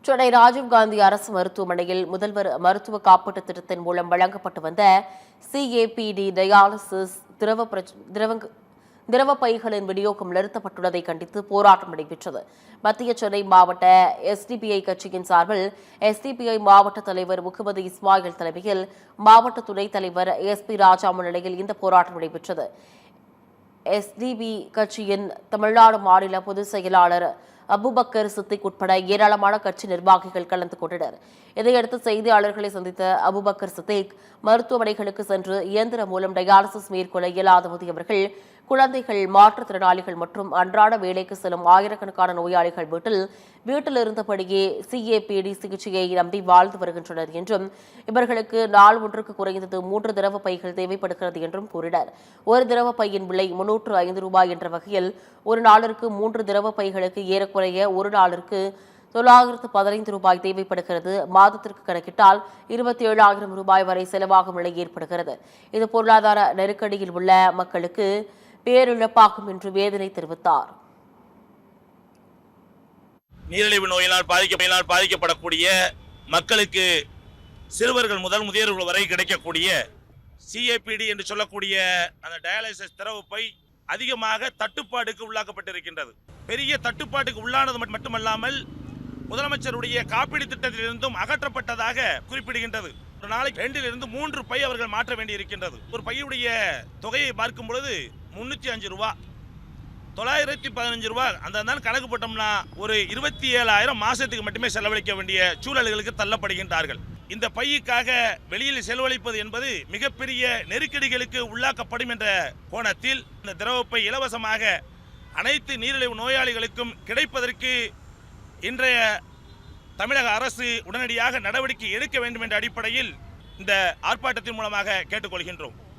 சென்னை ராஜீவ்காந்தி அரசு மருத்துவமனையில் முதல்வர் மருத்துவ காப்பீட்டுத் திட்டத்தின் மூலம் வழங்கப்பட்டு வந்த சிஏபிடி டயாலிசிஸ் திரவ பைகளின் விநியோகம் நிறுத்தப்பட்டுள்ளதை கண்டித்து போராட்டம் நடைபெற்றது. மத்திய சென்னை மாவட்ட எஸ்டிபிஐ கட்சியின் சார்பில் எஸ்டிபிஐ மாவட்ட தலைவர் முகமது இஸ்மாயில் தலைமையில் மாவட்ட துணைத் தலைவர் எஸ்பி ராஜா முன்னிலையில் இந்த போராட்டம் நடைபெற்றது. எஸ்டிபி கட்சியின் தமிழ்நாடு மாநில பொதுச் செயலாளர் அபுபக்கர் சித்திக் உட்பட ஏராளமான கட்சி நிர்வாகிகள் கலந்து கொண்டனர். இதையடுத்து செய்தியாளர்களை சந்தித்த அபுபக்கர் சித்திக், மருத்துவமனைகளுக்கு சென்று இயந்திரம் மூலம் டயாலிசிஸ் மேற்கொள்ள இயலாத முதியவர்கள், குழந்தைகள், மாற்றுத்திறனாளிகள் மற்றும் அன்றாட வேலைக்கு செல்லும் ஆயிரக்கணக்கான நோயாளிகள் வீட்டில் இருந்தபடியே சிஏபிடி சிகிச்சையை நம்பி வாழ்ந்து வருகின்றனர் என்றும், இவர்களுக்கு நாள் ஒன்றுக்கு குறைந்தது 3 திரவ பைகள் தேவைப்படுகிறது என்றும் கூறினர். ஒரு திரவ பையின் விலை 305 ரூபாய் என்ற வகையில் ஒரு நாளிற்கு 3 திரவ பைகளுக்கு ஏறக்குறைய ஒரு நாளிற்கு 915 ரூபாய் தேவைப்படுகிறது. மாதத்திற்கு கணக்கிட்டால் 27,000 ரூபாய் வரை செலவாகும் நிலை ஏற்படுகிறது. இது பொருளாதார நெருக்கடியில் உள்ள மக்களுக்கு பேரிழப்பாகும் என்று வேதனை தெரிவித்தார். நீரிழிவு நோயினால் பாதிக்கப்படக்கூடிய மக்களுக்கு சிறுவர்கள் முதல் முதியவர்கள் வரை கிடைக்கக்கூடிய சிஏபிடி என்று சொல்லக்கூடிய அந்த டயாலிசிஸ் திரவப்பை அதிகமாக தட்டுப்பாடுக்கு உள்ளாக்கப்பட்டிருக்கின்றது. பெரிய தட்டுப்பாட்டுக்கு உள்ளானது மட்டுமல்லாமல் முதலமைச்சருடைய காப்பீடு திட்டத்திலிருந்தும் அகற்றப்பட்டதாக குறிப்பிடுகின்றது. ஒரு நாளைக்கு 2 to 3 பை அவர்கள் மாற்ற வேண்டி இருக்கின்றது. ஒரு பையுடைய தொகையை பார்க்கும் பொழுது 305 ரூபாய், 915 ரூபாய் அந்த கணக்கு போட்டோம்னா ஒரு 27,000 மாசத்துக்கு மட்டுமே செலவழிக்க வேண்டிய சூழல்களுக்கு தள்ளப்படுகின்றார்கள். இந்த பையுக்காக வெளியில் செலவழிப்பது என்பது மிகப்பெரிய நெருக்கடிகளுக்கு உள்ளாக்கப்படும் என்ற கோணத்தில் இந்த திரவப்பை இலவசமாக அனைத்து நீரிழிவு நோயாளிகளுக்கும் கிடைப்பதற்கு இன்றைய தமிழக அரசு உடனடியாக நடவடிக்கை எடுக்க வேண்டும் என்ற அடிப்படையில் இந்த ஆர்ப்பாட்டத்தின் மூலமாக கேட்டுக்கொள்கின்றோம்.